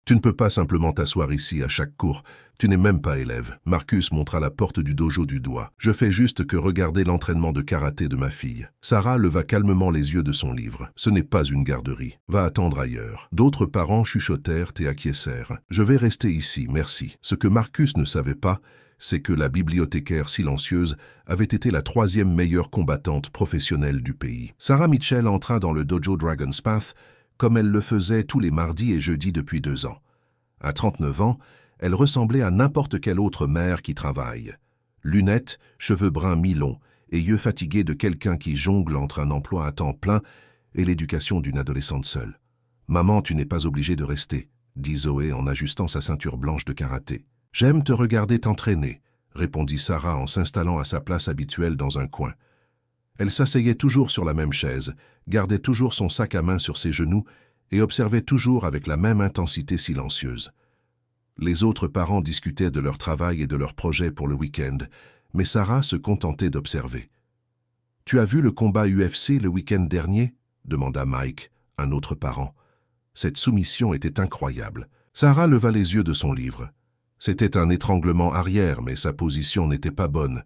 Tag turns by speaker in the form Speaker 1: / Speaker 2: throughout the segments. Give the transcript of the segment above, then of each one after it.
Speaker 1: Tu ne peux pas simplement t'asseoir ici à chaque cours. Tu n'es même pas élève. Marcus montra la porte du dojo du doigt. Je fais juste que regarder l'entraînement de karaté de ma fille. Sarah leva calmement les yeux de son livre. Ce n'est pas une garderie. Va attendre ailleurs. D'autres parents chuchotèrent et acquiescèrent. Je vais rester ici, merci. Ce que Marcus ne savait pas, c'est que la bibliothécaire silencieuse avait été la 3e meilleure combattante professionnelle du pays. Sarah Mitchell entra dans le dojo Dragon's Path comme elle le faisait tous les mardis et jeudis depuis 2 ans. À 39 ans, elle ressemblait à n'importe quelle autre mère qui travaille. Lunettes, cheveux bruns mi-longs et yeux fatigués de quelqu'un qui jongle entre un emploi à temps plein et l'éducation d'une adolescente seule. « Maman, tu n'es pas obligée de rester », dit Zoé en ajustant sa ceinture blanche de karaté. « J'aime te regarder t'entraîner », répondit Sarah en s'installant à sa place habituelle dans un coin. Elle s'asseyait toujours sur la même chaise, gardait toujours son sac à main sur ses genoux et observait toujours avec la même intensité silencieuse. Les autres parents discutaient de leur travail et de leurs projets pour le week-end, mais Sarah se contentait d'observer. « Tu as vu le combat UFC le week-end dernier ?» demanda Mike, un autre parent. Cette soumission était incroyable. Sarah leva les yeux de son livre. C'était un étranglement arrière, mais sa position n'était pas bonne.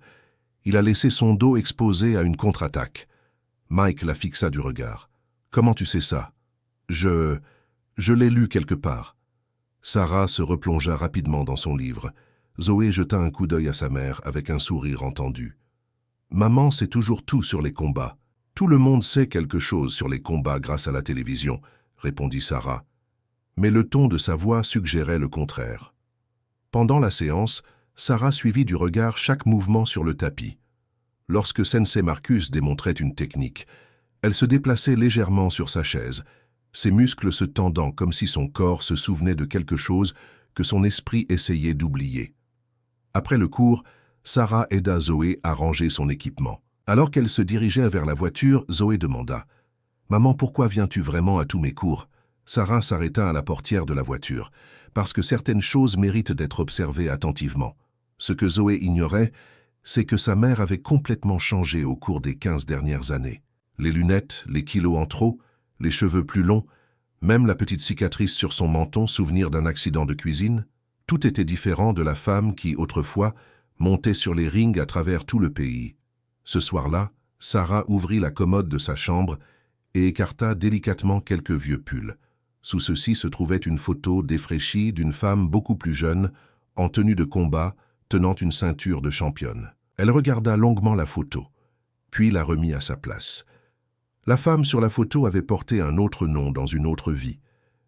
Speaker 1: Il a laissé son dos exposé à une contre-attaque. Mike la fixa du regard. « Comment tu sais ça ?»« Je l'ai lu quelque part. » Sarah se replongea rapidement dans son livre. Zoé jeta un coup d'œil à sa mère avec un sourire entendu. « Maman sait toujours tout sur les combats. Tout le monde sait quelque chose sur les combats grâce à la télévision, » répondit Sarah. Mais le ton de sa voix suggérait le contraire. Pendant la séance, Sarah suivit du regard chaque mouvement sur le tapis. Lorsque Sensei Marcus démontrait une technique, elle se déplaçait légèrement sur sa chaise, ses muscles se tendant comme si son corps se souvenait de quelque chose que son esprit essayait d'oublier. Après le cours, Sarah aida Zoé à ranger son équipement. Alors qu'elle se dirigeait vers la voiture, Zoé demanda « Maman, pourquoi viens-tu vraiment à tous mes cours ?» Sarah s'arrêta à la portière de la voiture, parce que certaines choses méritent d'être observées attentivement. Ce que Zoé ignorait, c'est que sa mère avait complètement changé au cours des 15 dernières années. Les lunettes, les kilos en trop, les cheveux plus longs, même la petite cicatrice sur son menton, souvenir d'un accident de cuisine, tout était différent de la femme qui, autrefois, montait sur les rings à travers tout le pays. Ce soir-là, Sarah ouvrit la commode de sa chambre et écarta délicatement quelques vieux pulls. Sous ceux-ci se trouvait une photo défraîchie d'une femme beaucoup plus jeune, en tenue de combat, tenant une ceinture de championne. Elle regarda longuement la photo, puis la remit à sa place. La femme sur la photo avait porté un autre nom dans une autre vie,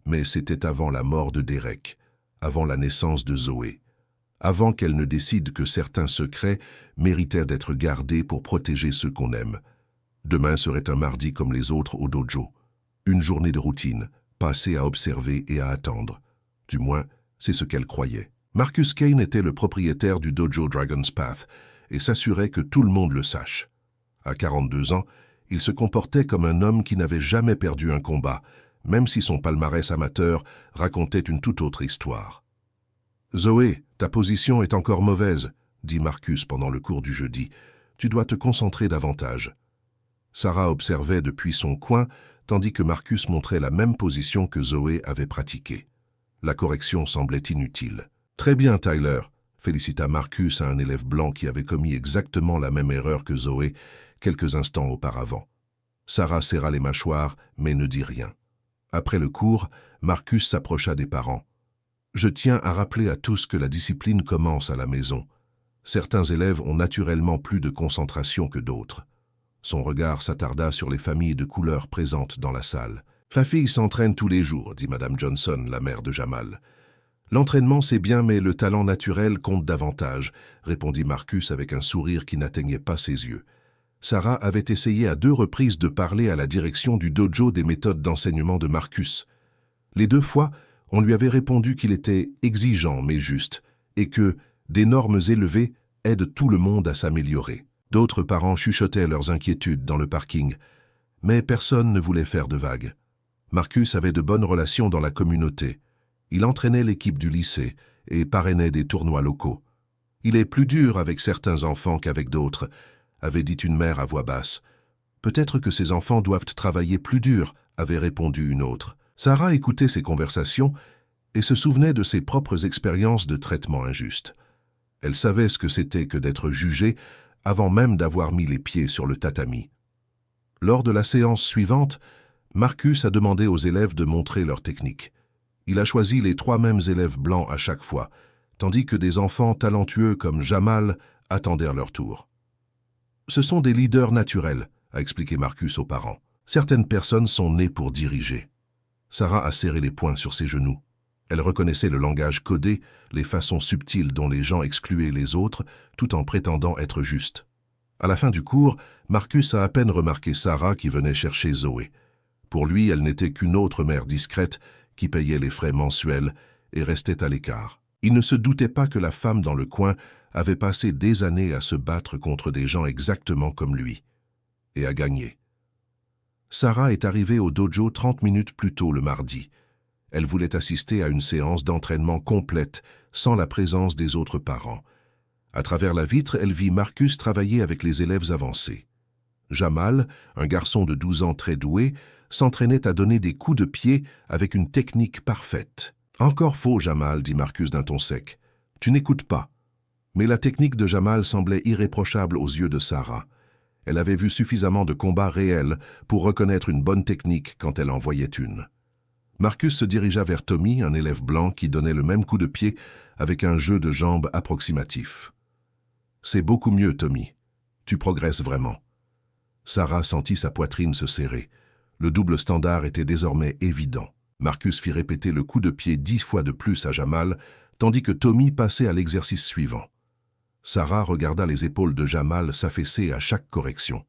Speaker 1: mais c'était avant la mort de Derek, avant la naissance de Zoé, avant qu'elle ne décide que certains secrets méritaient d'être gardés pour protéger ceux qu'on aime. Demain serait un mardi comme les autres au dojo, une journée de routine, passée à observer et à attendre. Du moins, c'est ce qu'elle croyait. Marcus Kane était le propriétaire du dojo Dragon's Path et s'assurait que tout le monde le sache. À 42 ans, il se comportait comme un homme qui n'avait jamais perdu un combat, même si son palmarès amateur racontait une toute autre histoire. « Zoé, ta position est encore mauvaise, » dit Marcus pendant le cours du jeudi. « Tu dois te concentrer davantage. » Sarah observait depuis son coin, tandis que Marcus montrait la même position que Zoé avait pratiquée. La correction semblait inutile. « Très bien, Tyler », félicita Marcus à un élève blanc qui avait commis exactement la même erreur que Zoé quelques instants auparavant. Sarah serra les mâchoires, mais ne dit rien. Après le cours, Marcus s'approcha des parents. « Je tiens à rappeler à tous que la discipline commence à la maison. Certains élèves ont naturellement plus de concentration que d'autres. » Son regard s'attarda sur les familles de couleurs présentes dans la salle. « Ma fille s'entraîne tous les jours, » dit Madame Johnson, la mère de Jamal. « L'entraînement, c'est bien, mais le talent naturel compte davantage, » répondit Marcus avec un sourire qui n'atteignait pas ses yeux. Sarah avait essayé à 2 reprises de parler à la direction du dojo des méthodes d'enseignement de Marcus. Les 2 fois, on lui avait répondu qu'il était exigeant mais juste, et que des normes élevées aident tout le monde à s'améliorer. D'autres parents chuchotaient leurs inquiétudes dans le parking, mais personne ne voulait faire de vagues. Marcus avait de bonnes relations dans la communauté. Il entraînait l'équipe du lycée et parrainait des tournois locaux. « Il est plus dur avec certains enfants qu'avec d'autres », avait dit une mère à voix basse. « Peut-être que ces enfants doivent travailler plus dur », avait répondu une autre. Sarah écoutait ces conversations et se souvenait de ses propres expériences de traitement injuste. Elle savait ce que c'était que d'être jugée avant même d'avoir mis les pieds sur le tatami. Lors de la séance suivante, Marcus a demandé aux élèves de montrer leur technique. Il a choisi les 3 mêmes élèves blancs à chaque fois, tandis que des enfants talentueux comme Jamal attendirent leur tour. « Ce sont des leaders naturels », a expliqué Marcus aux parents. « Certaines personnes sont nées pour diriger. » Sarah a serré les poings sur ses genoux. Elle reconnaissait le langage codé, les façons subtiles dont les gens excluaient les autres, tout en prétendant être justes. À la fin du cours, Marcus a à peine remarqué Sarah qui venait chercher Zoé. Pour lui, elle n'était qu'une autre mère discrète qui payait les frais mensuels et restait à l'écart. Il ne se doutait pas que la femme dans le coin avait passé des années à se battre contre des gens exactement comme lui, et a gagné. Sarah est arrivée au dojo 30 minutes plus tôt le mardi. Elle voulait assister à une séance d'entraînement complète, sans la présence des autres parents. À travers la vitre, elle vit Marcus travailler avec les élèves avancés. Jamal, un garçon de 12 ans très doué, s'entraînait à donner des coups de pied avec une technique parfaite. « Encore faux, Jamal, dit Marcus d'un ton sec. Tu n'écoutes pas. » Mais la technique de Jamal semblait irréprochable aux yeux de Sarah. Elle avait vu suffisamment de combats réels pour reconnaître une bonne technique quand elle en voyait une. Marcus se dirigea vers Tommy, un élève blanc qui donnait le même coup de pied avec un jeu de jambes approximatif. « C'est beaucoup mieux, Tommy. Tu progresses vraiment. » Sarah sentit sa poitrine se serrer. Le double standard était désormais évident. Marcus fit répéter le coup de pied 10 fois de plus à Jamal, tandis que Tommy passait à l'exercice suivant. Sarah regarda les épaules de Jamal s'affaisser à chaque correction.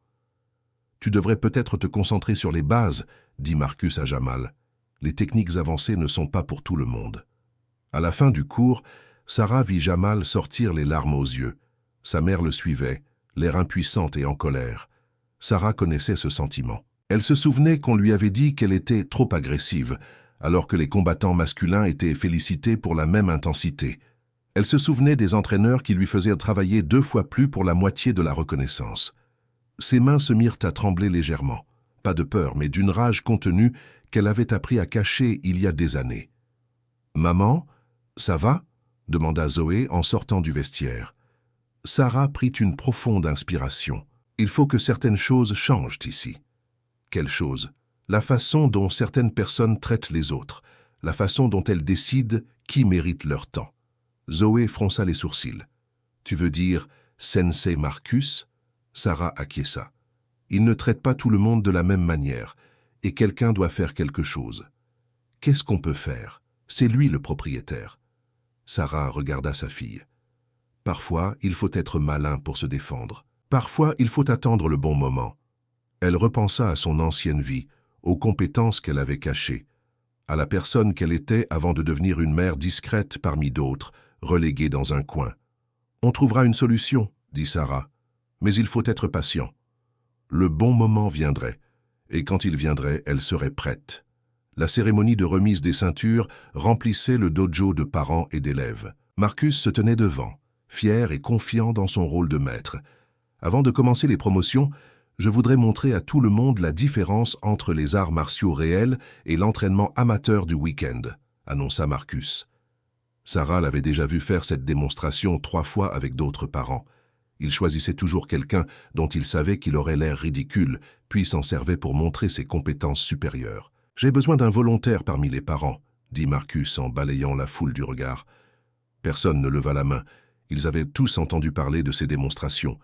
Speaker 1: « Tu devrais peut-être te concentrer sur les bases, » dit Marcus à Jamal. « Les techniques avancées ne sont pas pour tout le monde. » À la fin du cours, Sarah vit Jamal sortir les larmes aux yeux. Sa mère le suivait, l'air impuissante et en colère. Sarah connaissait ce sentiment. Elle se souvenait qu'on lui avait dit qu'elle était trop agressive, alors que les combattants masculins étaient félicités pour la même intensité. Elle se souvenait des entraîneurs qui lui faisaient travailler 2 fois plus pour la moitié de la reconnaissance. Ses mains se mirent à trembler légèrement, pas de peur, mais d'une rage contenue qu'elle avait appris à cacher il y a des années. « Maman, ça va ?» demanda Zoé en sortant du vestiaire. Sarah prit une profonde inspiration. « Il faut que certaines choses changent ici. » Quelle chose? La façon dont certaines personnes traitent les autres, la façon dont elles décident qui mérite leur temps. Zoé fronça les sourcils. « Tu veux dire Sensei Marcus ?» Sarah acquiesça. « Il ne traite pas tout le monde de la même manière, et quelqu'un doit faire quelque chose. Qu'est-ce qu'on peut faire? C'est lui le propriétaire. » Sarah regarda sa fille. « Parfois, il faut être malin pour se défendre. Parfois, il faut attendre le bon moment. » Elle repensa à son ancienne vie, aux compétences qu'elle avait cachées, à la personne qu'elle était avant de devenir une mère discrète parmi d'autres, reléguée dans un coin. « On trouvera une solution, » dit Sarah, « mais il faut être patient. Le bon moment viendrait, et quand il viendrait, elle serait prête. » La cérémonie de remise des ceintures remplissait le dojo de parents et d'élèves. Marcus se tenait devant, fier et confiant dans son rôle de maître. « Avant de commencer les promotions, je voudrais montrer à tout le monde la différence entre les arts martiaux réels et l'entraînement amateur du week-end, » annonça Marcus. Sarah l'avait déjà vu faire cette démonstration 3 fois avec d'autres parents. Il choisissait toujours quelqu'un dont il savait qu'il aurait l'air ridicule, puis s'en servait pour montrer ses compétences supérieures. « J'ai besoin d'un volontaire parmi les parents, » dit Marcus en balayant la foule du regard. Personne ne leva la main. Ils avaient tous entendu parler de ces démonstrations.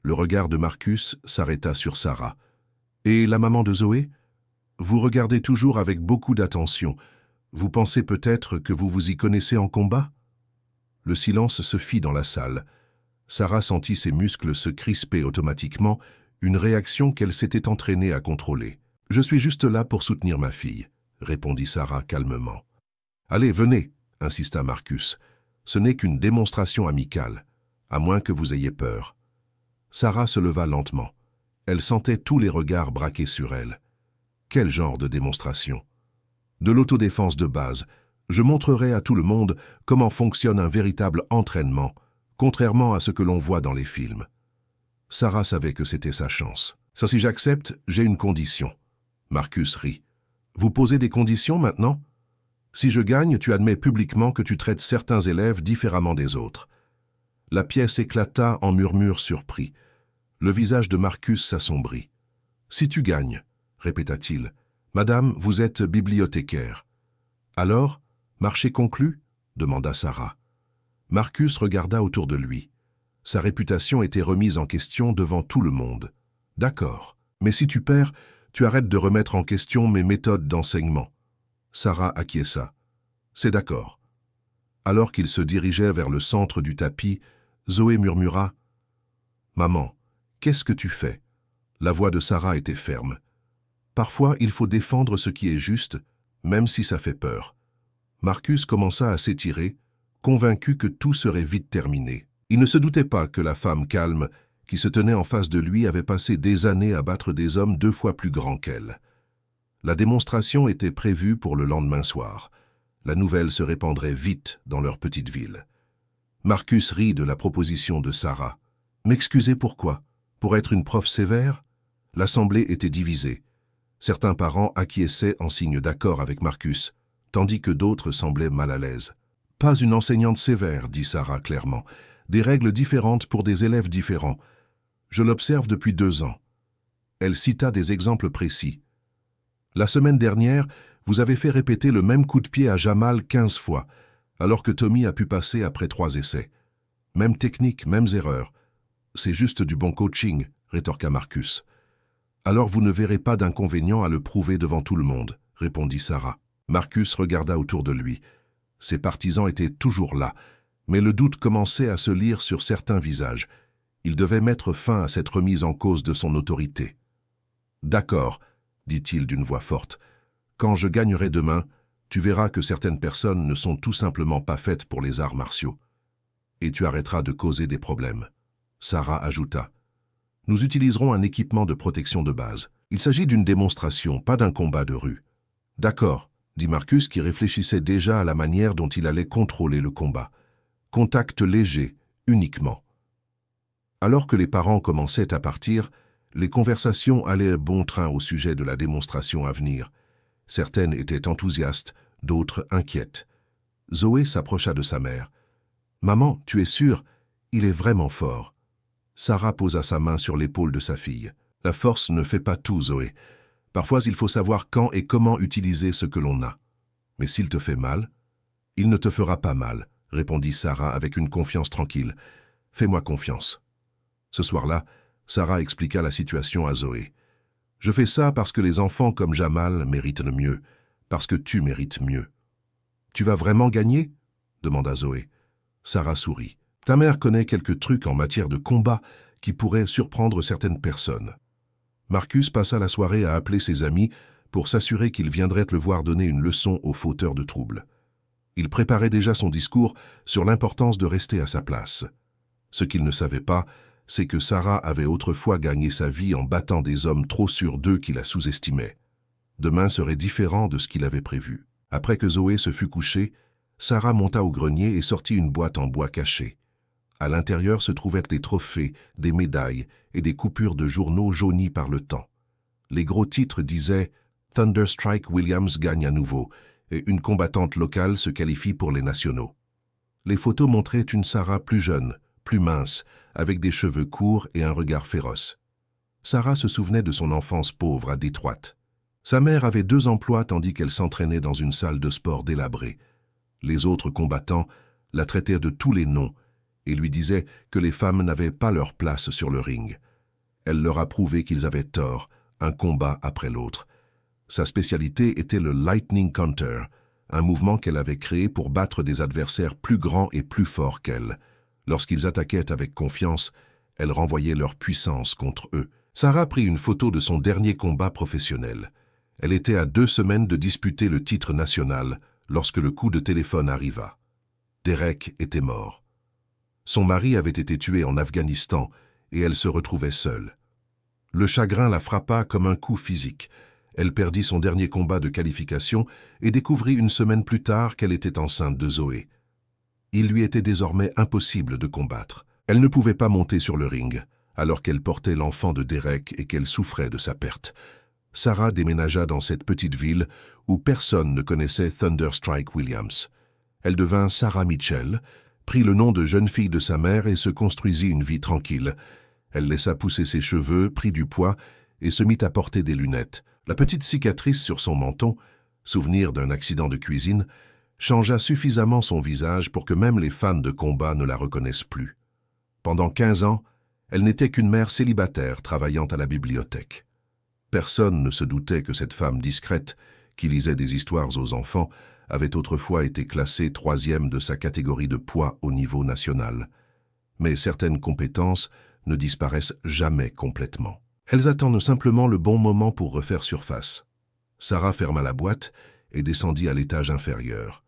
Speaker 1: Le regard de Marcus s'arrêta sur Sarah. « Et la maman de Zoé? Vous regardez toujours avec beaucoup d'attention. Vous pensez peut-être que vous vous y connaissez en combat ?» Le silence se fit dans la salle. Sarah sentit ses muscles se crisper automatiquement, une réaction qu'elle s'était entraînée à contrôler. « Je suis juste là pour soutenir ma fille, » répondit Sarah calmement. « Allez, venez, » insista Marcus. « Ce n'est qu'une démonstration amicale, à moins que vous ayez peur. » Sarah se leva lentement. Elle sentait tous les regards braqués sur elle. Quel genre de démonstration? De l'autodéfense de base. Je montrerai à tout le monde comment fonctionne un véritable entraînement, contrairement à ce que l'on voit dans les films. Sarah savait que c'était sa chance. « Ça, si j'accepte, j'ai une condition. » Marcus rit. « Vous posez des conditions maintenant ?» Si je gagne, tu admets publiquement que tu traites certains élèves différemment des autres. » La pièce éclata en murmures surpris. Le visage de Marcus s'assombrit. « Si tu gagnes, » répéta-t-il. « Madame, vous êtes bibliothécaire. »« Alors, marché conclu ?» demanda Sarah. Marcus regarda autour de lui. Sa réputation était remise en question devant tout le monde. « D'accord, mais si tu perds, tu arrêtes de remettre en question mes méthodes d'enseignement. » Sarah acquiesça. « C'est d'accord. » Alors qu'il se dirigeait vers le centre du tapis, Zoé murmura « Maman, qu'est-ce que tu fais ?» La voix de Sarah était ferme. « Parfois, il faut défendre ce qui est juste, même si ça fait peur. » Marcus commença à s'étirer, convaincu que tout serait vite terminé. Il ne se doutait pas que la femme calme, qui se tenait en face de lui, avait passé des années à battre des hommes 2 fois plus grands qu'elle. La démonstration était prévue pour le lendemain soir. La nouvelle se répandrait vite dans leur petite ville. Marcus rit de la proposition de Sarah. « M'excuser pourquoi? Pour être une prof sévère ?» L'assemblée était divisée. Certains parents acquiesçaient en signe d'accord avec Marcus, tandis que d'autres semblaient mal à l'aise. « Pas une enseignante sévère, » dit Sarah clairement. « Des règles différentes pour des élèves différents. Je l'observe depuis 2 ans. » Elle cita des exemples précis. « La semaine dernière, vous avez fait répéter le même coup de pied à Jamal 15 fois, alors que Tommy a pu passer après 3 essais. Même technique, mêmes erreurs. C'est juste du bon coaching, » rétorqua Marcus. « Alors vous ne verrez pas d'inconvénient à le prouver devant tout le monde, » répondit Sarah. Marcus regarda autour de lui. Ses partisans étaient toujours là, mais le doute commençait à se lire sur certains visages. Il devait mettre fin à cette remise en cause de son autorité. « D'accord, » dit-il d'une voix forte. « Quand je gagnerai demain, tu verras que certaines personnes ne sont tout simplement pas faites pour les arts martiaux. Et tu arrêteras de causer des problèmes. » Sarah ajouta. « Nous utiliserons un équipement de protection de base. Il s'agit d'une démonstration, pas d'un combat de rue. »« D'accord, » dit Marcus qui réfléchissait déjà à la manière dont il allait contrôler le combat. « Contact léger, uniquement. » Alors que les parents commençaient à partir, les conversations allaient bon train au sujet de la démonstration à venir. Certaines étaient enthousiastes, d'autres inquiètes. Zoé s'approcha de sa mère. « Maman, tu es sûre? Il est vraiment fort. » Sarah posa sa main sur l'épaule de sa fille. « La force ne fait pas tout, Zoé. Parfois, il faut savoir quand et comment utiliser ce que l'on a. Mais s'il te fait mal, il ne te fera pas mal, » répondit Sarah avec une confiance tranquille. « Fais-moi confiance. » Ce soir-là, Sarah expliqua la situation à Zoé. « Je fais ça parce que les enfants comme Jamal méritent le mieux, parce que tu mérites mieux. »« Tu vas vraiment gagner ?» demanda Zoé. Sarah sourit. « Ta mère connaît quelques trucs en matière de combat qui pourraient surprendre certaines personnes. » Marcus passa la soirée à appeler ses amis pour s'assurer qu'ils viendraient le voir donner une leçon aux fauteurs de troubles. Il préparait déjà son discours sur l'importance de rester à sa place. Ce qu'il ne savait pas, c'est que Sarah avait autrefois gagné sa vie en battant des hommes trop sûrs d'eux qui la sous-estimaient. Demain serait différent de ce qu'il avait prévu. Après que Zoé se fut couchée, Sarah monta au grenier et sortit une boîte en bois caché. À l'intérieur se trouvaient des trophées, des médailles et des coupures de journaux jaunis par le temps. Les gros titres disaient « Thunderstrike Williams gagne à nouveau » et une combattante locale se qualifie pour les nationaux. Les photos montraient une Sarah plus jeune, plus mince, avec des cheveux courts et un regard féroce. Sarah se souvenait de son enfance pauvre à Détroit. Sa mère avait 2 emplois tandis qu'elle s'entraînait dans une salle de sport délabrée. Les autres combattants la traitaient de tous les noms et lui disaient que les femmes n'avaient pas leur place sur le ring. Elle leur a prouvé qu'ils avaient tort, un combat après l'autre. Sa spécialité était le Lightning Counter, un mouvement qu'elle avait créé pour battre des adversaires plus grands et plus forts qu'elle. Lorsqu'ils attaquaient avec confiance, elle renvoyait leur puissance contre eux. Sarah prit une photo de son dernier combat professionnel. Elle était à 2 semaines de disputer le titre national lorsque le coup de téléphone arriva. Derek était mort. Son mari avait été tué en Afghanistan et elle se retrouvait seule. Le chagrin la frappa comme un coup physique. Elle perdit son dernier combat de qualification et découvrit une semaine plus tard qu'elle était enceinte de Zoé. Il lui était désormais impossible de combattre. Elle ne pouvait pas monter sur le ring, alors qu'elle portait l'enfant de Derek et qu'elle souffrait de sa perte. Sarah déménagea dans cette petite ville où personne ne connaissait Thunderstrike Williams. Elle devint Sarah Mitchell, prit le nom de jeune fille de sa mère et se construisit une vie tranquille. Elle laissa pousser ses cheveux, prit du poids et se mit à porter des lunettes. La petite cicatrice sur son menton, souvenir d'un accident de cuisine, changea suffisamment son visage pour que même les fans de combat ne la reconnaissent plus. Pendant 15 ans, elle n'était qu'une mère célibataire travaillant à la bibliothèque. Personne ne se doutait que cette femme discrète, qui lisait des histoires aux enfants, avait autrefois été classée 3e de sa catégorie de poids au niveau national. Mais certaines compétences ne disparaissent jamais complètement. Elles attendent simplement le bon moment pour refaire surface. Sarah ferma la boîte et descendit à l'étage inférieur.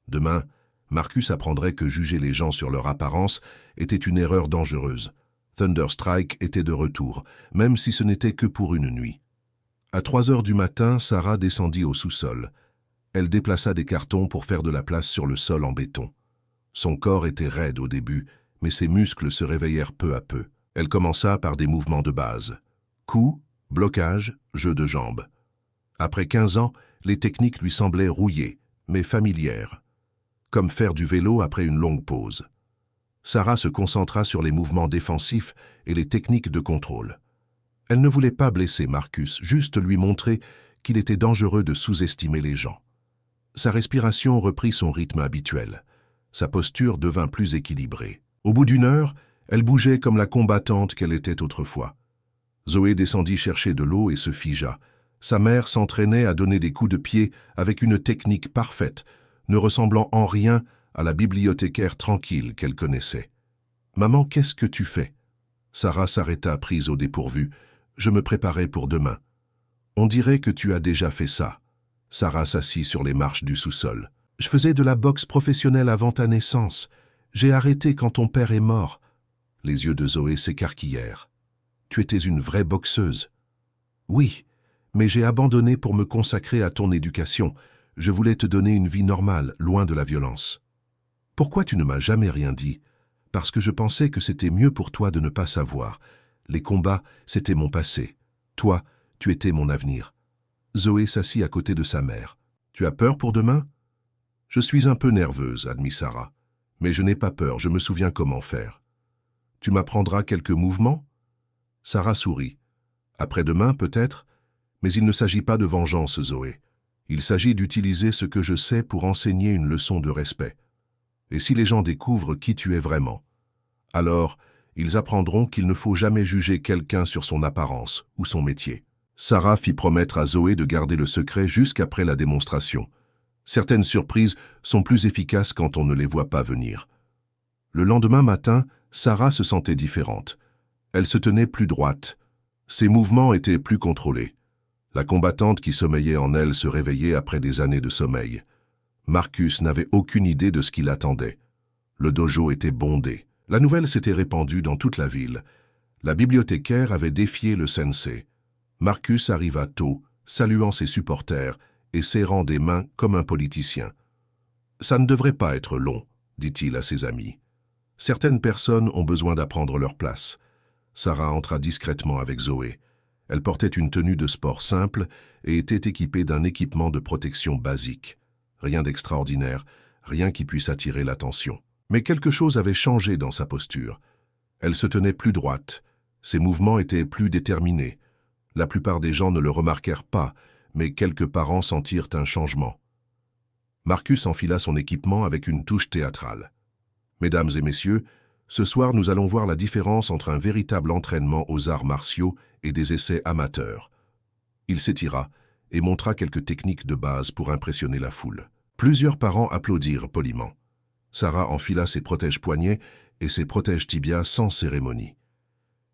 Speaker 1: Demain, Marcus apprendrait que juger les gens sur leur apparence était une erreur dangereuse. Thunderstrike était de retour, même si ce n'était que pour une nuit. À 3 heures du matin, Sarah descendit au sous-sol. Elle déplaça des cartons pour faire de la place sur le sol en béton. Son corps était raide au début, mais ses muscles se réveillèrent peu à peu. Elle commença par des mouvements de base. Coups, blocage, jeu de jambes. Après 15 ans, les techniques lui semblaient rouillées, mais familières. Comme faire du vélo après une longue pause. Sarah se concentra sur les mouvements défensifs et les techniques de contrôle. Elle ne voulait pas blesser Marcus, juste lui montrer qu'il était dangereux de sous-estimer les gens. Sa respiration reprit son rythme habituel. Sa posture devint plus équilibrée. Au bout d'1 heure, elle bougeait comme la combattante qu'elle était autrefois. Zoé descendit chercher de l'eau et se figea. Sa mère s'entraînait à donner des coups de pied avec une technique parfaite, ne ressemblant en rien à la bibliothécaire tranquille qu'elle connaissait. « Maman, qu'est-ce que tu fais ?» Sarah s'arrêta prise au dépourvu. « Je me préparais pour demain. »« On dirait que tu as déjà fait ça. » Sarah s'assit sur les marches du sous-sol. « Je faisais de la boxe professionnelle avant ta naissance. J'ai arrêté quand ton père est mort. » Les yeux de Zoé s'écarquillèrent. « Tu étais une vraie boxeuse. »« Oui, mais j'ai abandonné pour me consacrer à ton éducation. Je voulais te donner une vie normale, loin de la violence. »« Pourquoi tu ne m'as jamais rien dit ? » ?»« Parce que je pensais que c'était mieux pour toi de ne pas savoir. Les combats, c'était mon passé. Toi, tu étais mon avenir. » Zoé s'assit à côté de sa mère. « Tu as peur pour demain ?»« Je suis un peu nerveuse, » admit Sarah. « Mais je n'ai pas peur, je me souviens comment faire. »« Tu m'apprendras quelques mouvements ?» Sarah sourit. « Après-demain, peut-être, mais il ne s'agit pas de vengeance, Zoé. Il s'agit d'utiliser ce que je sais pour enseigner une leçon de respect. Et si les gens découvrent qui tu es vraiment, alors ils apprendront qu'il ne faut jamais juger quelqu'un sur son apparence ou son métier. » Sarah fit promettre à Zoé de garder le secret jusqu'après la démonstration. Certaines surprises sont plus efficaces quand on ne les voit pas venir. Le lendemain matin, Sarah se sentait différente. Elle se tenait plus droite. Ses mouvements étaient plus contrôlés. La combattante qui sommeillait en elle se réveillait après des années de sommeil. Marcus n'avait aucune idée de ce qui l'attendait. Le dojo était bondé. La nouvelle s'était répandue dans toute la ville. La bibliothécaire avait défié le sensei. Marcus arriva tôt, saluant ses supporters et serrant des mains comme un politicien. « Ça ne devrait pas être long, » dit-il à ses amis. « Certaines personnes ont besoin d'apprendre leur place. » Sarah entra discrètement avec Zoé. Elle portait une tenue de sport simple et était équipée d'un équipement de protection basique. Rien d'extraordinaire, rien qui puisse attirer l'attention. Mais quelque chose avait changé dans sa posture. Elle se tenait plus droite. Ses mouvements étaient plus déterminés. La plupart des gens ne le remarquèrent pas, mais quelques parents sentirent un changement. Marcus enfila son équipement avec une touche théâtrale. « Mesdames et messieurs, ce soir nous allons voir la différence entre un véritable entraînement aux arts martiaux et des essais amateurs. » Il s'étira et montra quelques techniques de base pour impressionner la foule. Plusieurs parents applaudirent poliment. Sarah enfila ses protège-poignets et ses protège-tibias sans cérémonie.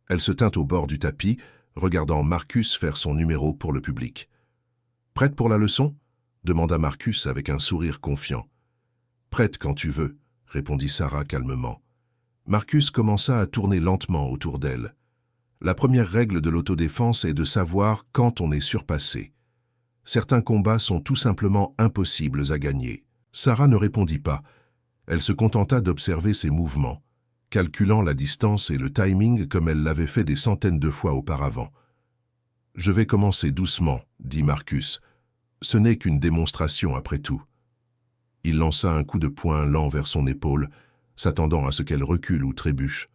Speaker 1: Elle se tint au bord du tapis, regardant Marcus faire son numéro pour le public. « Prête pour la leçon ?» demanda Marcus avec un sourire confiant. « Prête quand tu veux », répondit Sarah calmement. Marcus commença à tourner lentement autour d'elle. La première règle de l'autodéfense est de savoir quand on est surpassé. Certains combats sont tout simplement impossibles à gagner. Sarah ne répondit pas. Elle se contenta d'observer ses mouvements, calculant la distance et le timing comme elle l'avait fait des centaines de fois auparavant. Je vais commencer doucement, dit Marcus. Ce n'est qu'une démonstration après tout. Il lança un coup de poing lent vers son épaule, s'attendant à ce qu'elle recule ou trébuche.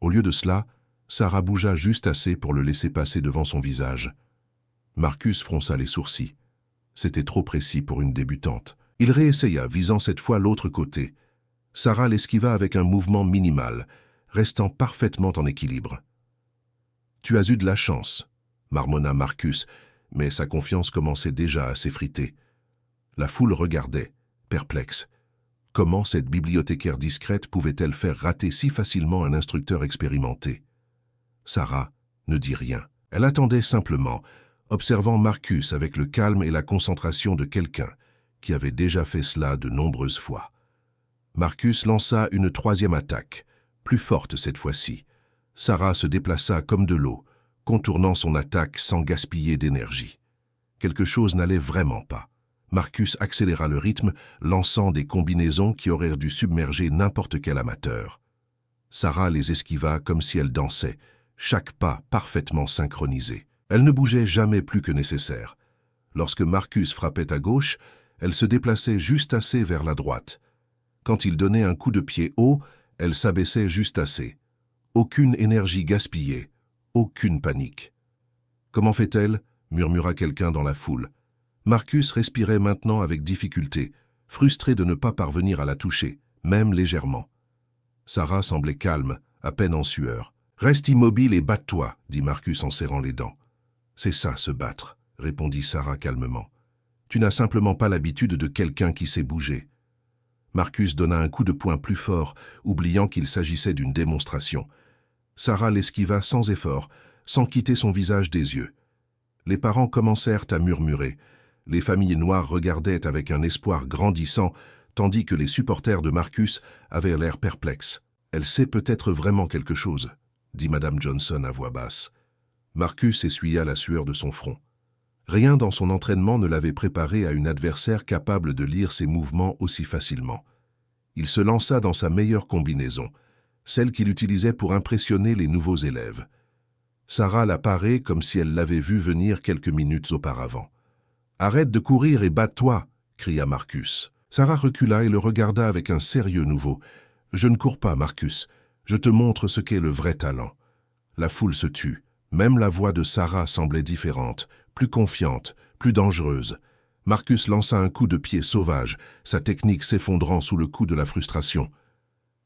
Speaker 1: Au lieu de cela, Sarah bougea juste assez pour le laisser passer devant son visage. Marcus fronça les sourcils. C'était trop précis pour une débutante. Il réessaya, visant cette fois l'autre côté. Sarah l'esquiva avec un mouvement minimal, restant parfaitement en équilibre. « Tu as eu de la chance », marmonna Marcus, mais sa confiance commençait déjà à s'effriter. La foule regardait, perplexe. Comment cette bibliothécaire discrète pouvait-elle faire rater si facilement un instructeur expérimenté? Sarah ne dit rien. Elle attendait simplement, observant Marcus avec le calme et la concentration de quelqu'un qui avait déjà fait cela de nombreuses fois. Marcus lança une troisième attaque, plus forte cette fois-ci. Sarah se déplaça comme de l'eau, contournant son attaque sans gaspiller d'énergie. Quelque chose n'allait vraiment pas. Marcus accéléra le rythme, lançant des combinaisons qui auraient dû submerger n'importe quel amateur. Sarah les esquiva comme si elle dansait, chaque pas parfaitement synchronisé. Elle ne bougeait jamais plus que nécessaire. Lorsque Marcus frappait à gauche, elle se déplaçait juste assez vers la droite. Quand il donnait un coup de pied haut, elle s'abaissait juste assez. Aucune énergie gaspillée, aucune panique. « Comment fait-elle » murmura quelqu'un dans la foule. Marcus respirait maintenant avec difficulté, frustré de ne pas parvenir à la toucher, même légèrement. Sarah semblait calme, à peine en sueur. « Reste immobile et batte-toi » dit Marcus en serrant les dents. « C'est ça, se battre » répondit Sarah calmement. « Tu n'as simplement pas l'habitude de quelqu'un qui sait bouger. » Marcus donna un coup de poing plus fort, oubliant qu'il s'agissait d'une démonstration. Sarah l'esquiva sans effort, sans quitter son visage des yeux. Les parents commencèrent à murmurer. Les familles noires regardaient avec un espoir grandissant, tandis que les supporters de Marcus avaient l'air perplexes. « Elle sait peut-être vraiment quelque chose », dit Madame Johnson à voix basse. Marcus essuya la sueur de son front. Rien dans son entraînement ne l'avait préparé à une adversaire capable de lire ses mouvements aussi facilement. Il se lança dans sa meilleure combinaison, celle qu'il utilisait pour impressionner les nouveaux élèves. Sarah la parait comme si elle l'avait vu venir quelques minutes auparavant. « Arrête de courir et batte-toi » cria Marcus. Sarah recula et le regarda avec un sérieux nouveau. « Je ne cours pas, Marcus. Je te montre ce qu'est le vrai talent. » La foule se tut. Même la voix de Sarah semblait différente, plus confiante, plus dangereuse. Marcus lança un coup de pied sauvage, sa technique s'effondrant sous le coup de la frustration.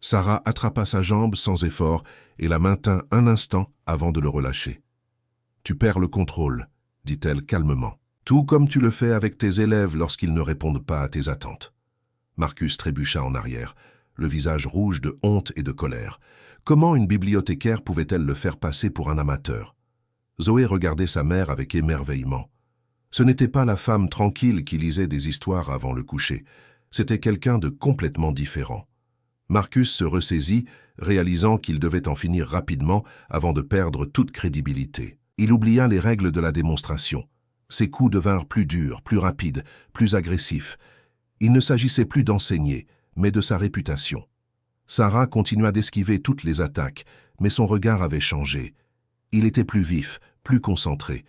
Speaker 1: Sarah attrapa sa jambe sans effort et la maintint un instant avant de le relâcher. « Tu perds le contrôle », dit-elle calmement. « Tout comme tu le fais avec tes élèves lorsqu'ils ne répondent pas à tes attentes. » Marcus trébucha en arrière, le visage rouge de honte et de colère. Comment une bibliothécaire pouvait-elle le faire passer pour un amateur? Zoé regardait sa mère avec émerveillement. Ce n'était pas la femme tranquille qui lisait des histoires avant le coucher. C'était quelqu'un de complètement différent. Marcus se ressaisit, réalisant qu'il devait en finir rapidement avant de perdre toute crédibilité. Il oublia les règles de la démonstration. Ses coups devinrent plus durs, plus rapides, plus agressifs. Il ne s'agissait plus d'enseigner, mais de sa réputation. Sarah continua d'esquiver toutes les attaques, mais son regard avait changé. Il était plus vif, plus concentré.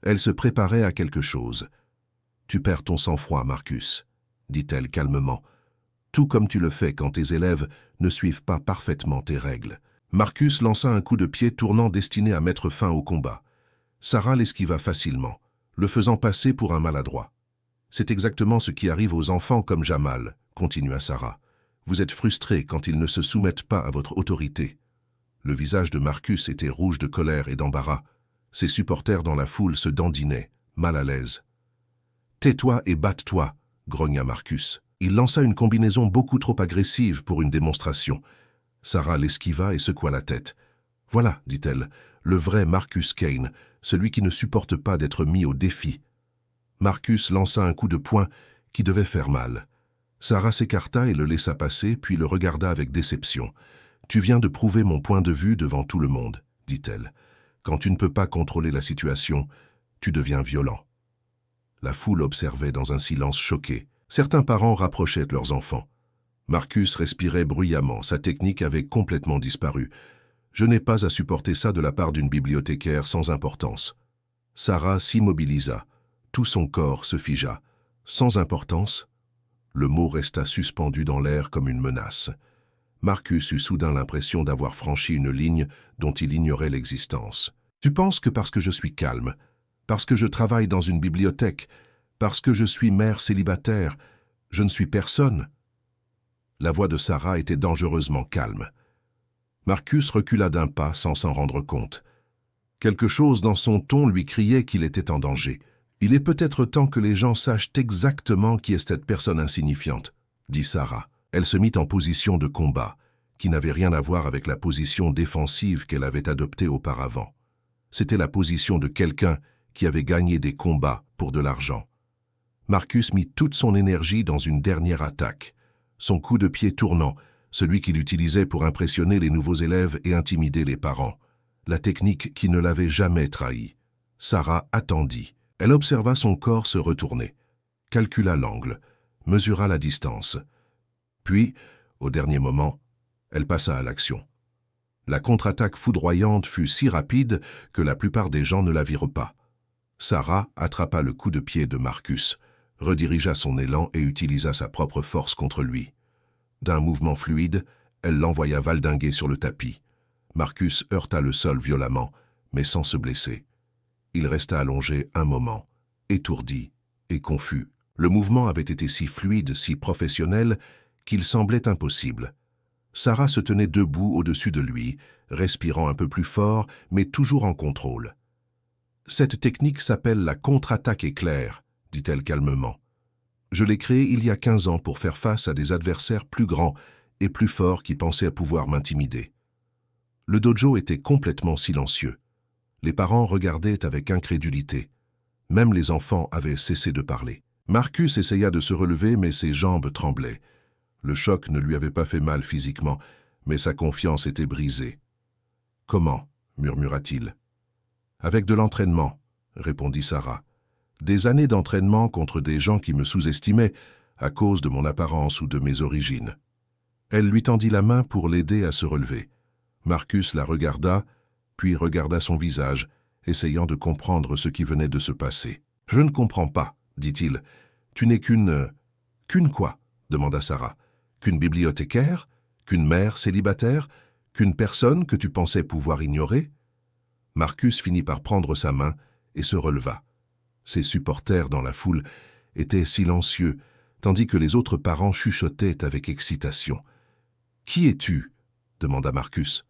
Speaker 1: Elle se préparait à quelque chose. « Tu perds ton sang-froid, Marcus », dit-elle calmement. « Tout comme tu le fais quand tes élèves ne suivent pas parfaitement tes règles. » Marcus lança un coup de pied tournant destiné à mettre fin au combat. Sarah l'esquiva facilement, le faisant passer pour un maladroit. « C'est exactement ce qui arrive aux enfants comme Jamal », continua Sarah. « Vous êtes frustrés quand ils ne se soumettent pas à votre autorité. » Le visage de Marcus était rouge de colère et d'embarras. Ses supporters dans la foule se dandinaient, mal à l'aise. « Tais-toi et batte-toi » grogna Marcus. Il lança une combinaison beaucoup trop agressive pour une démonstration. Sarah l'esquiva et secoua la tête. « Voilà, dit-elle, le vrai Marcus Kane, celui qui ne supporte pas d'être mis au défi. » Marcus lança un coup de poing qui devait faire mal. Sarah s'écarta et le laissa passer, puis le regarda avec déception. « Tu viens de prouver mon point de vue devant tout le monde, » dit-elle. « Quand tu ne peux pas contrôler la situation, tu deviens violent. » La foule observait dans un silence choqué. Certains parents rapprochaient leurs enfants. Marcus respirait bruyamment, sa technique avait complètement disparu. « Je n'ai pas à supporter ça de la part d'une bibliothécaire sans importance. » Sarah s'immobilisa. Tout son corps se figea. Sans importance, le mot resta suspendu dans l'air comme une menace. Marcus eut soudain l'impression d'avoir franchi une ligne dont il ignorait l'existence. « Tu penses que parce que je suis calme, parce que je travaille dans une bibliothèque, parce que je suis mère célibataire, je ne suis personne ?» La voix de Sarah était dangereusement calme. Marcus recula d'un pas sans s'en rendre compte. Quelque chose dans son ton lui criait qu'il était en danger. « Il est peut-être temps que les gens sachent exactement qui est cette personne insignifiante, » dit Sarah. Elle se mit en position de combat, qui n'avait rien à voir avec la position défensive qu'elle avait adoptée auparavant. C'était la position de quelqu'un qui avait gagné des combats pour de l'argent. Marcus mit toute son énergie dans une dernière attaque. Son coup de pied tournant, celui qu'il utilisait pour impressionner les nouveaux élèves et intimider les parents. La technique qui ne l'avait jamais trahi. Sarah attendit. Elle observa son corps se retourner, calcula l'angle, mesura la distance. Puis, au dernier moment, elle passa à l'action. La contre-attaque foudroyante fut si rapide que la plupart des gens ne la virent pas. Sarah attrapa le coup de pied de Marcus, redirigea son élan et utilisa sa propre force contre lui. D'un mouvement fluide, elle l'envoya valdinguer sur le tapis. Marcus heurta le sol violemment, mais sans se blesser. Il resta allongé un moment, étourdi et confus. Le mouvement avait été si fluide, si professionnel, qu'il semblait impossible. Sarah se tenait debout au-dessus de lui, respirant un peu plus fort, mais toujours en contrôle. « Cette technique s'appelle la contre-attaque éclair », dit-elle calmement. « Je l'ai créée il y a 15 ans pour faire face à des adversaires plus grands et plus forts qui pensaient pouvoir m'intimider. » Le dojo était complètement silencieux. Les parents regardaient avec incrédulité. Même les enfants avaient cessé de parler. Marcus essaya de se relever, mais ses jambes tremblaient. Le choc ne lui avait pas fait mal physiquement, mais sa confiance était brisée. « Comment » murmura-t-il. « Avec de l'entraînement » répondit Sarah. « Des années d'entraînement contre des gens qui me sous-estimaient à cause de mon apparence ou de mes origines. » Elle lui tendit la main pour l'aider à se relever. Marcus la regarda, puis regarda son visage, essayant de comprendre ce qui venait de se passer. « Je ne comprends pas, » dit-il. « Tu n'es qu'une... »« Qu'une quoi ?» demanda Sarah. « Qu'une bibliothécaire? Qu'une mère célibataire? Qu'une personne que tu pensais pouvoir ignorer ?» Marcus finit par prendre sa main et se releva. Ses supporters dans la foule étaient silencieux, tandis que les autres parents chuchotaient avec excitation. « Qui es-tu » demanda Marcus.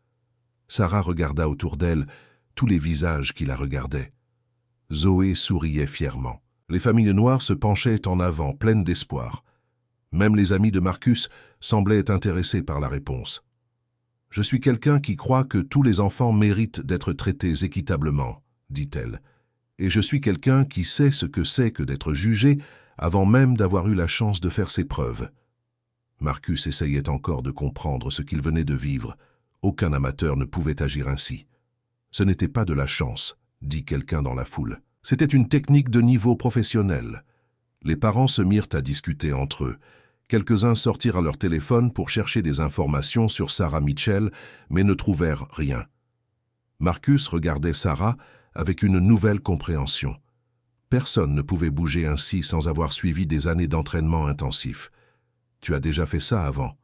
Speaker 1: Sarah regarda autour d'elle tous les visages qui la regardaient. Zoé souriait fièrement. Les familles noires se penchaient en avant, pleines d'espoir. Même les amis de Marcus semblaient intéressés par la réponse. « Je suis quelqu'un qui croit que tous les enfants méritent d'être traités équitablement, » dit-elle. « Et je suis quelqu'un qui sait ce que c'est que d'être jugé avant même d'avoir eu la chance de faire ses preuves. » Marcus essayait encore de comprendre ce qu'il venait de vivre. Aucun amateur ne pouvait agir ainsi. « Ce n'était pas de la chance, » dit quelqu'un dans la foule. « C'était une technique de niveau professionnel. » Les parents se mirent à discuter entre eux. Quelques-uns sortirent à leur téléphone pour chercher des informations sur Sarah Mitchell, mais ne trouvèrent rien. Marcus regardait Sarah avec une nouvelle compréhension. Personne ne pouvait bouger ainsi sans avoir suivi des années d'entraînement intensif. « Tu as déjà fait ça avant ?»«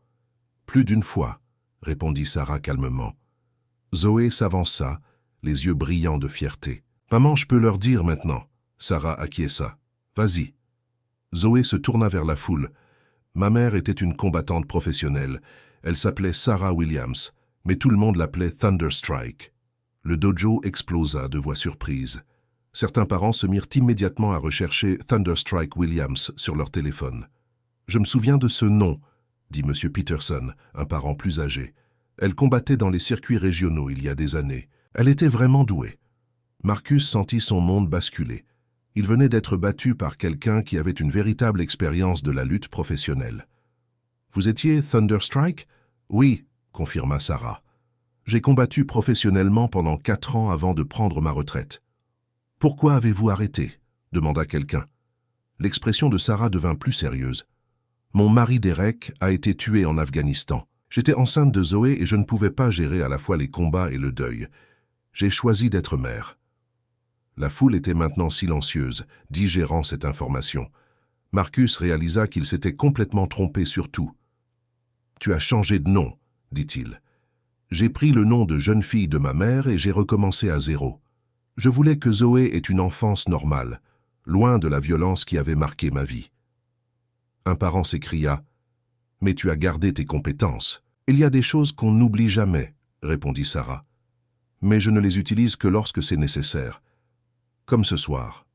Speaker 1: Plus d'une fois, » répondit Sarah calmement. Zoé s'avança, les yeux brillants de fierté. « Maman, je peux leur dire maintenant. » Sarah acquiesça. « Vas-y. » Zoé se tourna vers la foule. Ma mère était une combattante professionnelle. Elle s'appelait Sarah Williams, mais tout le monde l'appelait Thunderstrike. Le dojo explosa de voix surprises. Certains parents se mirent immédiatement à rechercher Thunderstrike Williams sur leur téléphone. « Je me souviens de ce nom, » dit M. Peterson, un parent plus âgé. « Elle combattait dans les circuits régionaux il y a des années. Elle était vraiment douée. » Marcus sentit son monde basculer. Il venait d'être battu par quelqu'un qui avait une véritable expérience de la lutte professionnelle. « Vous étiez Thunderstrike ?»« Oui, » confirma Sarah. « J'ai combattu professionnellement pendant 4 ans avant de prendre ma retraite. »« Pourquoi avez-vous arrêté ?» demanda quelqu'un. L'expression de Sarah devint plus sérieuse. « Mon mari Derek a été tué en Afghanistan. J'étais enceinte de Zoé et je ne pouvais pas gérer à la fois les combats et le deuil. J'ai choisi d'être mère. » La foule était maintenant silencieuse, digérant cette information. Marcus réalisa qu'il s'était complètement trompé sur tout. « Tu as changé de nom, dit-il. J'ai pris le nom de jeune fille de ma mère et j'ai recommencé à zéro. Je voulais que Zoé ait une enfance normale, loin de la violence qui avait marqué ma vie. » Un parent s'écria « Mais tu as gardé tes compétences. Il y a des choses qu'on n'oublie jamais, » répondit Sarah. « Mais je ne les utilise que lorsque c'est nécessaire. Comme ce soir. »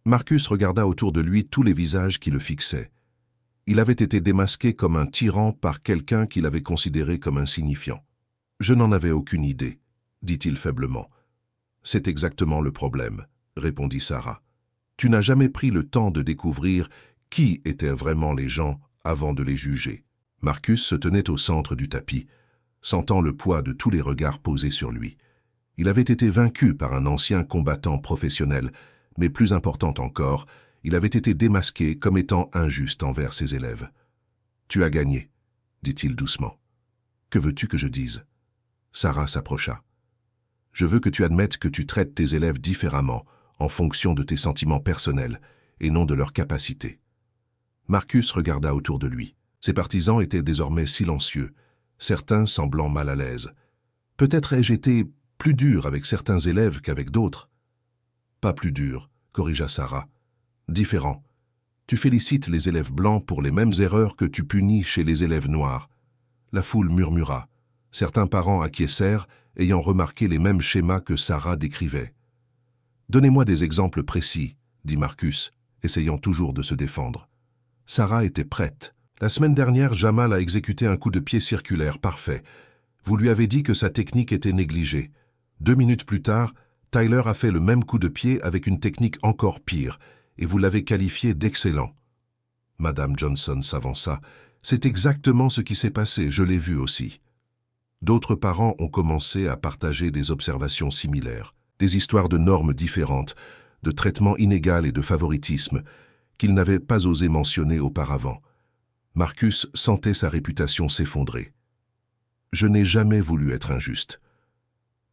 Speaker 1: Marcus regarda autour de lui tous les visages qui le fixaient. Il avait été démasqué comme un tyran par quelqu'un qu'il avait considéré comme insignifiant. « Je n'en avais aucune idée, » dit-il faiblement. « C'est exactement le problème, » répondit Sarah. « Tu n'as jamais pris le temps de découvrir qui étaient vraiment les gens avant de les juger. » Marcus se tenait au centre du tapis, sentant le poids de tous les regards posés sur lui. Il avait été vaincu par un ancien combattant professionnel, mais plus important encore, il avait été démasqué comme étant injuste envers ses élèves. « Tu as gagné, » dit-il doucement. « Que veux-tu que je dise ?» Sarah s'approcha. « Je veux que tu admettes que tu traites tes élèves différemment, en fonction de tes sentiments personnels, et non de leurs capacités. » Marcus regarda autour de lui. Ses partisans étaient désormais silencieux, certains semblant mal à l'aise. Peut-être ai-je été plus dur avec certains élèves qu'avec d'autres. « Pas plus dur, » corrigea Sarah. « Différent. Tu félicites les élèves blancs pour les mêmes erreurs que tu punis chez les élèves noirs. » La foule murmura. Certains parents acquiescèrent, ayant remarqué les mêmes schémas que Sarah décrivait. « Donnez-moi des exemples précis, » dit Marcus, essayant toujours de se défendre. Sarah était prête. La semaine dernière, Jamal a exécuté un coup de pied circulaire parfait. Vous lui avez dit que sa technique était négligée. 2 minutes plus tard, Tyler a fait le même coup de pied avec une technique encore pire, et vous l'avez qualifié d'excellent. Madame Johnson s'avança. C'est exactement ce qui s'est passé, je l'ai vu aussi. D'autres parents ont commencé à partager des observations similaires, des histoires de normes différentes, de traitement inégal et de favoritisme, qu'ils n'avaient pas osé mentionner auparavant. Marcus sentait sa réputation s'effondrer. « Je n'ai jamais voulu être injuste.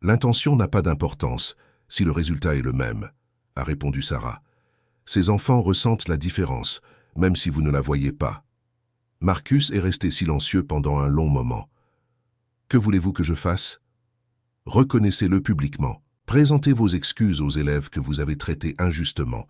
Speaker 1: L'intention n'a pas d'importance si le résultat est le même, » a répondu Sarah. « Ces enfants ressentent la différence, même si vous ne la voyez pas. » Marcus est resté silencieux pendant un long moment. « Que voulez-vous que je fasse ? Reconnaissez-le publiquement. Présentez vos excuses aux élèves que vous avez traités injustement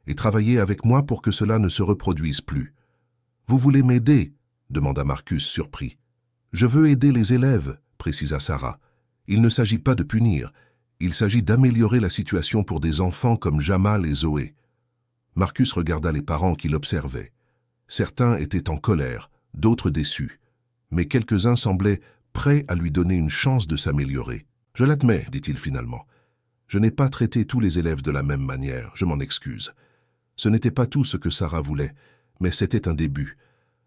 Speaker 1: et travaillez avec moi pour que cela ne se reproduise plus. » « Vous voulez m'aider » demanda Marcus surpris. « Je veux aider les élèves » précisa Sarah. « Il ne s'agit pas de punir, il s'agit d'améliorer la situation pour des enfants comme Jamal et Zoé. » Marcus regarda les parents qui l'observaient. Certains étaient en colère, d'autres déçus, mais quelques-uns semblaient prêts à lui donner une chance de s'améliorer. « Je l'admets, dit-il finalement. Je n'ai pas traité tous les élèves de la même manière, je m'en excuse. Ce n'était pas tout ce que Sarah voulait, mais c'était un début.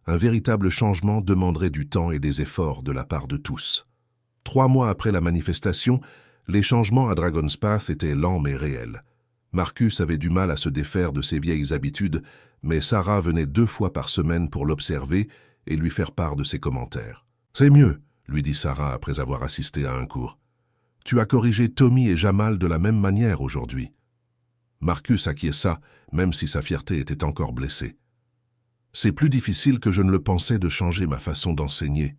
Speaker 1: Un véritable changement demanderait du temps et des efforts de la part de tous. 3 mois après la manifestation, les changements à Dragon's Path étaient lents mais réels. Marcus avait du mal à se défaire de ses vieilles habitudes, mais Sarah venait 2 fois par semaine pour l'observer et lui faire part de ses commentaires. « C'est mieux, » lui dit Sarah après avoir assisté à un cours. « Tu as corrigé Tommy et Jamal de la même manière aujourd'hui. » Marcus acquiesça, même si sa fierté était encore blessée. « C'est plus difficile que je ne le pensais de changer ma façon d'enseigner. »«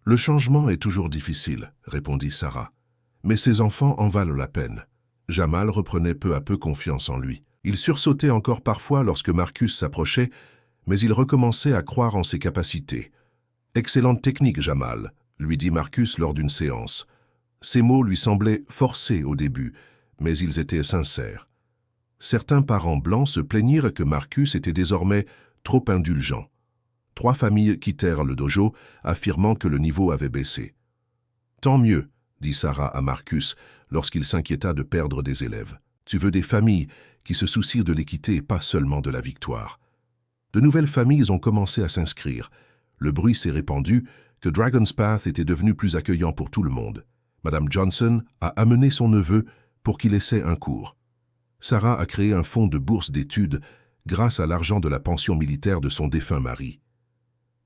Speaker 1: Le changement est toujours difficile, » répondit Sarah. « Mais ces enfants en valent la peine. » Jamal reprenait peu à peu confiance en lui. Il sursautait encore parfois lorsque Marcus s'approchait, mais il recommençait à croire en ses capacités. « Excellente technique, Jamal », lui dit Marcus lors d'une séance. Ces mots lui semblaient forcés au début, mais ils étaient sincères. Certains parents blancs se plaignirent que Marcus était désormais trop indulgent. 3 familles quittèrent le dojo, affirmant que le niveau avait baissé. « Tant mieux, » dit Sarah à Marcus lorsqu'il s'inquiéta de perdre des élèves. « Tu veux des familles qui se soucient de l'équité et pas seulement de la victoire. » De nouvelles familles ont commencé à s'inscrire. Le bruit s'est répandu que Dragon's Path était devenu plus accueillant pour tout le monde. Madame Johnson a amené son neveu pour qu'il essaie un cours. Sarah a créé un fonds de bourse d'études grâce à l'argent de la pension militaire de son défunt mari.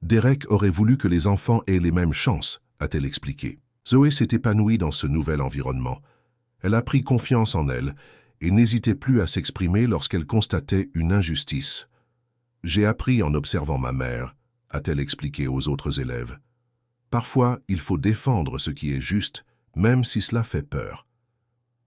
Speaker 1: Derek aurait voulu que les enfants aient les mêmes chances, a-t-elle expliqué. Zoé s'est épanouie dans ce nouvel environnement. Elle a pris confiance en elle et n'hésitait plus à s'exprimer lorsqu'elle constatait une injustice. « J'ai appris en observant ma mère », a-t-elle expliqué aux autres élèves. Parfois, il faut défendre ce qui est juste, même si cela fait peur.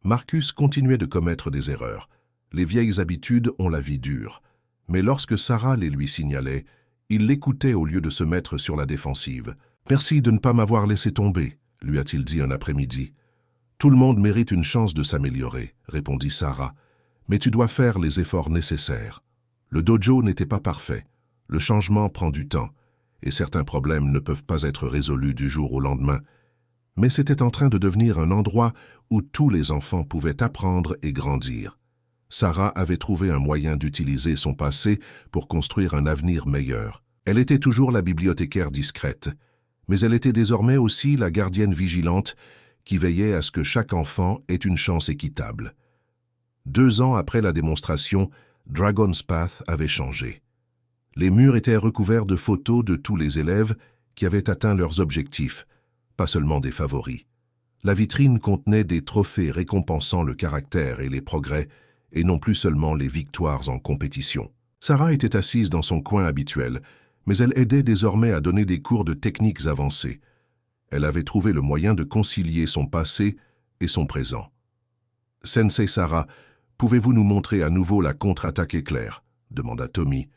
Speaker 1: Marcus continuait de commettre des erreurs. Les vieilles habitudes ont la vie dure. Mais lorsque Sarah les lui signalait, il l'écoutait au lieu de se mettre sur la défensive. « Merci de ne pas m'avoir laissé tomber », lui a-t-il dit un après-midi. « Tout le monde mérite une chance de s'améliorer », répondit Sarah. « Mais tu dois faire les efforts nécessaires. Le dojo n'était pas parfait. Le changement prend du temps, et certains problèmes ne peuvent pas être résolus du jour au lendemain. Mais c'était en train de devenir un endroit où tous les enfants pouvaient apprendre et grandir. Sarah avait trouvé un moyen d'utiliser son passé pour construire un avenir meilleur. Elle était toujours la bibliothécaire discrète, mais elle était désormais aussi la gardienne vigilante qui veillait à ce que chaque enfant ait une chance équitable. 2 ans après la démonstration, Dragon's Path avait changé. Les murs étaient recouverts de photos de tous les élèves qui avaient atteint leurs objectifs, pas seulement des favoris. La vitrine contenait des trophées récompensant le caractère et les progrès, et non plus seulement les victoires en compétition. Sarah était assise dans son coin habituel, mais elle aidait désormais à donner des cours de techniques avancées. Elle avait trouvé le moyen de concilier son passé et son présent. « Sensei Sarah, pouvez-vous nous montrer à nouveau la contre-attaque éclair ?» demanda Tommy,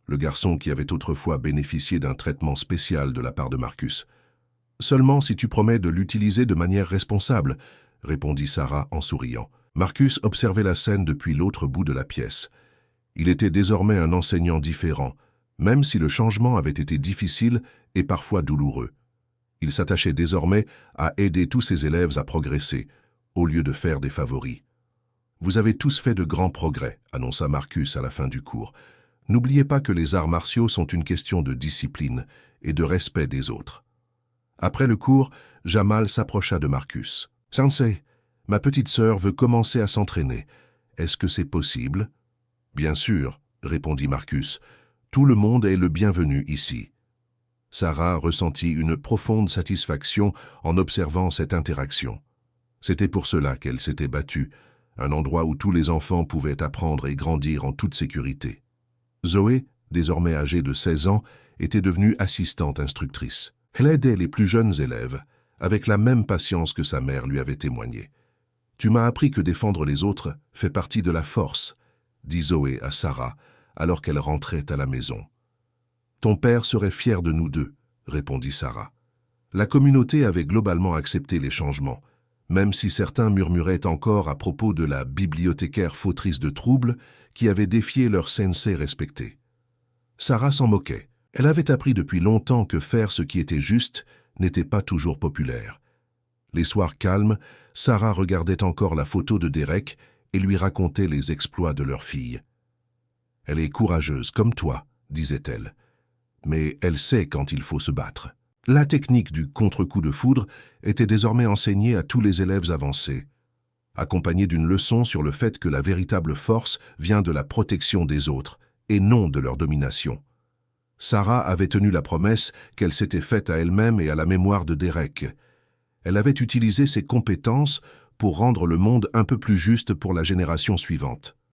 Speaker 1: le garçon qui avait autrefois bénéficié d'un traitement spécial de la part de Marcus. « Seulement si tu promets de l'utiliser de manière responsable », répondit Sarah en souriant. Marcus observait la scène depuis l'autre bout de la pièce. Il était désormais un enseignant différent, même si le changement avait été difficile et parfois douloureux. Il s'attachait désormais à aider tous ses élèves à progresser, au lieu de faire des favoris. « Vous avez tous fait de grands progrès », annonça Marcus à la fin du cours. « N'oubliez pas que les arts martiaux sont une question de discipline et de respect des autres. » Après le cours, Jamal s'approcha de Marcus. « Sensei, ma petite sœur veut commencer à s'entraîner. Est-ce que c'est possible ?»« Bien sûr, » répondit Marcus. « Tout le monde est le bienvenu ici. » Sarah ressentit une profonde satisfaction en observant cette interaction. C'était pour cela qu'elle s'était battue, un endroit où tous les enfants pouvaient apprendre et grandir en toute sécurité. Zoé, désormais âgée de 16 ans, était devenue assistante instructrice. Elle aidait les plus jeunes élèves, avec la même patience que sa mère lui avait témoigné. « Tu m'as appris que défendre les autres fait partie de la force », dit Zoé à Sarah, alors qu'elle rentrait à la maison. « Ton père serait fier de nous deux », répondit Sarah. La communauté avait globalement accepté les changements, même si certains murmuraient encore à propos de la bibliothécaire fautrice de troubles qui avait défié leur sensei respecté. Sarah s'en moquait. Elle avait appris depuis longtemps que faire ce qui était juste n'était pas toujours populaire. Les soirs calmes, Sarah regardait encore la photo de Derek et lui racontait les exploits de leur fille. « Elle est courageuse comme toi », disait-elle, « mais elle sait quand il faut se battre. » La technique du contre-coup de foudre était désormais enseignée à tous les élèves avancés, accompagnée d'une leçon sur le fait que la véritable force vient de la protection des autres et non de leur domination. Sarah avait tenu la promesse qu'elle s'était faite à elle-même et à la mémoire de Derek. Elle avait utilisé ses compétences pour rendre le monde un peu plus juste pour la génération suivante.